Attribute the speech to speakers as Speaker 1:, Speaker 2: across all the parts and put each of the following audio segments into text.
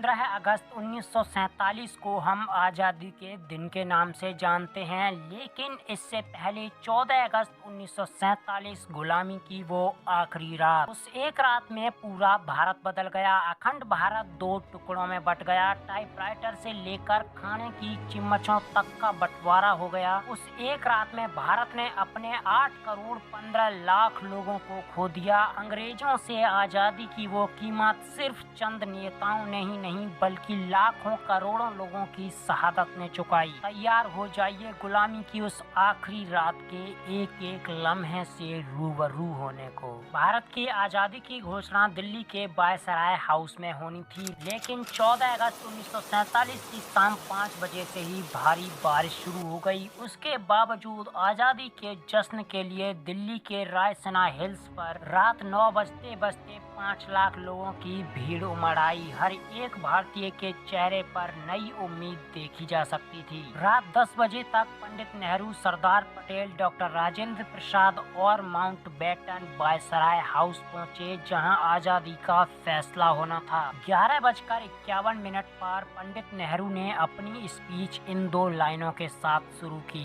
Speaker 1: 15 अगस्त 1947 को हम आज़ादी के दिन के नाम से जानते हैं, लेकिन इससे पहले 14 अगस्त 1947 गुलामी की वो आखिरी रात। उस एक रात में पूरा भारत बदल गया। अखंड भारत दो टुकड़ों में बट गया। टाइपराइटर से लेकर खाने की चम्मचों तक का बंटवारा हो गया। उस एक रात में भारत ने अपने 8 करोड़ 15 लाख लोगों को खो दिया। अंग्रेजों से आज़ादी की वो कीमत सिर्फ चंद नेताओं ने ही नहीं बल्कि लाखों करोड़ों लोगों की शहादत ने चुकाई। तैयार हो जाइए गुलामी की उस आखिरी रात के एक एक लम्हे से रूबरू होने को। भारत की आज़ादी की घोषणा दिल्ली के वायसराय हाउस में होनी थी, लेकिन 14 अगस्त 1947 की शाम 5 बजे से ही भारी बारिश शुरू हो गई। उसके बावजूद आज़ादी के जश्न के लिए दिल्ली के रायसीना हिल्स पर रात 9 बजते बजते 5 लाख लोगों की भीड़ उमड़ आई। हर एक भारतीय के चेहरे पर नई उम्मीद देखी जा सकती थी। रात 10 बजे तक पंडित नेहरू, सरदार पटेल, डॉक्टर राजेंद्र प्रसाद और माउंटबेटन वायसराय हाउस पहुंचे, जहां आज़ादी का फैसला होना था। 11:51 पर पंडित नेहरू ने अपनी स्पीच इन 2 लाइनों के साथ शुरू की।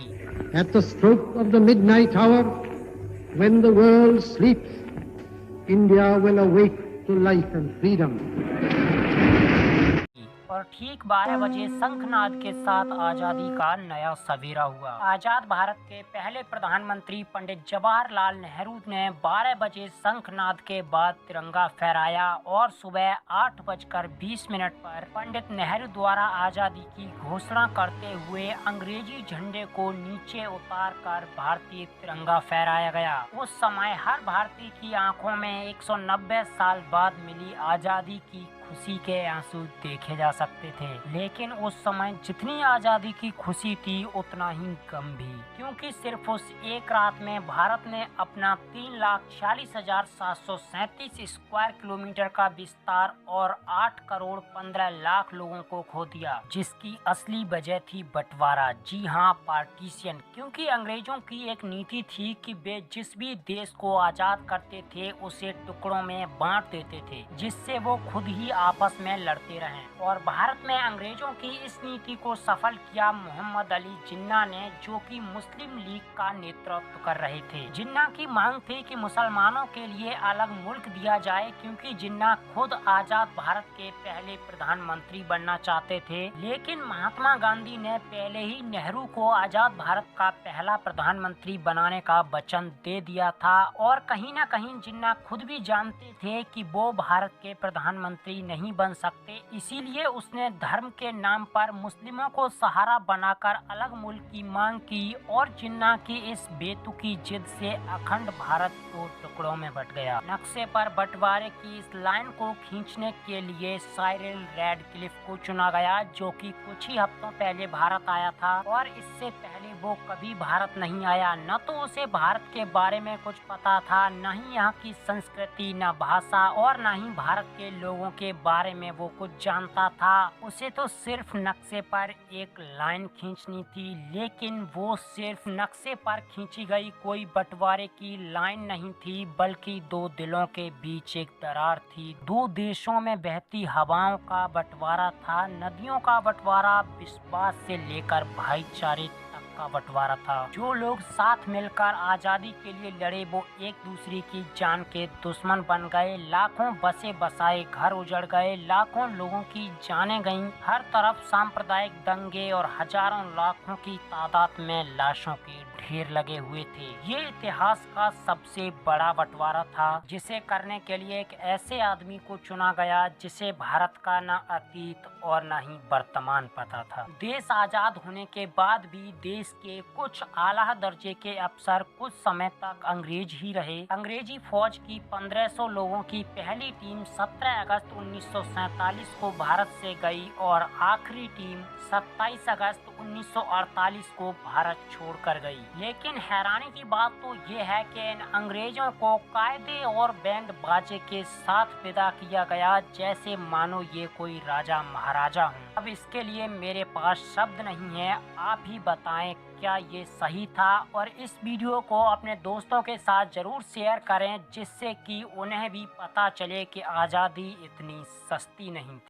Speaker 2: At the stroke of the midnight hour, when the world sleeps, India will awake to life and freedom.
Speaker 1: और ठीक 12 बजे शंखनाद के साथ आज़ादी का नया सवेरा हुआ। आज़ाद भारत के पहले प्रधानमंत्री पंडित जवाहरलाल नेहरू ने 12 बजे शंखनाद के बाद तिरंगा फहराया और सुबह 8:20 पर पंडित नेहरू द्वारा आज़ादी की घोषणा करते हुए अंग्रेजी झंडे को नीचे उतार कर भारतीय तिरंगा फहराया गया। उस समय हर भारतीय की आंखों में 190 साल बाद मिली आज़ादी की खुशी के आंसू देखे जा सकते थे, लेकिन उस समय जितनी आज़ादी की खुशी थी उतना ही गम भी, क्योंकि सिर्फ उस एक रात में भारत ने अपना 3,40,737 स्क्वायर किलोमीटर का विस्तार और 8 करोड़ 15 लाख लोगों को खो दिया, जिसकी असली वजह थी बंटवारा। जी हाँ, पार्टीशन। क्योंकि अंग्रेजों की एक नीति थी कि वे जिस भी देश को आज़ाद करते थे उसे टुकड़ों में बांट देते थे, जिससे वो खुद ही आपस में लड़ते रहे। और भारत में अंग्रेजों की इस नीति को सफल किया मोहम्मद अली जिन्ना ने, जो कि मुस्लिम लीग का नेतृत्व कर रहे थे। जिन्ना की मांग थी कि मुसलमानों के लिए अलग मुल्क दिया जाए, क्योंकि जिन्ना खुद आजाद भारत के पहले प्रधानमंत्री बनना चाहते थे। लेकिन महात्मा गांधी ने पहले ही नेहरू को आजाद भारत का पहला प्रधानमंत्री बनाने का वचन दे दिया था, और कहीं न कहीं जिन्ना खुद भी जानते थे कि वो भारत के प्रधानमंत्री नहीं बन सकते। इसीलिए उसने धर्म के नाम पर मुस्लिमों को सहारा बनाकर अलग मुल्क की मांग की, और जिन्ना की इस बेतुकी जिद से अखंड भारत 2 टुकड़ों में बट गया। नक्शे पर बंटवारे की इस लाइन को खींचने के लिए साइरिल रैडक्लिफ को चुना गया, जो कि कुछ ही हफ्तों पहले भारत आया था, और इससे पहले वो कभी भारत नहीं आया। न तो उसे भारत के बारे में कुछ पता था, न ही यहाँ की संस्कृति, न भाषा, और न ही भारत के लोगों के बारे में वो कुछ जानता था। उसे तो सिर्फ नक्शे पर एक लाइन खींचनी थी, लेकिन वो सिर्फ नक्शे पर खींची गई कोई बंटवारे की लाइन नहीं थी, बल्कि 2 दिलों के बीच एक दरार थी। 2 देशों में बहती हवाओं का बंटवारा था। नदियों का बंटवारा विश्वास से लेकर भाईचारे का बंटवारा था। जो लोग साथ मिलकर आजादी के लिए लड़े वो एक दूसरे की जान के दुश्मन बन गए। लाखों बसे बसाए घर उजड़ गए, लाखों लोगों की जानें गईं। हर तरफ सांप्रदायिक दंगे और हजारों लाखों की तादाद में लाशों के ढेर लगे हुए थे। ये इतिहास का सबसे बड़ा बंटवारा था, जिसे करने के लिए एक ऐसे आदमी को चुना गया जिसे भारत का न अतीत और न ही वर्तमान पता था। देश आजाद होने के बाद भी देश के कुछ आला दर्जे के अफसर कुछ समय तक अंग्रेज ही रहे। अंग्रेजी फौज की 1500 लोगों की पहली टीम 17 अगस्त 1947 को भारत से गई, और आखिरी टीम 27 अगस्त 1948 को भारत छोड़कर गई। लेकिन हैरानी की बात तो ये है कि इन अंग्रेजों को कायदे और बैंड बाजे के साथ विदा किया गया, जैसे मानो ये कोई राजा महाराजा हूँ। अब इसके लिए मेरे पास शब्द नहीं है। आप ही बताएं क्या ये सही था, और इस वीडियो को अपने दोस्तों के साथ जरूर शेयर करें, जिससे कि उन्हें भी पता चले कि आज़ादी इतनी सस्ती नहीं थी।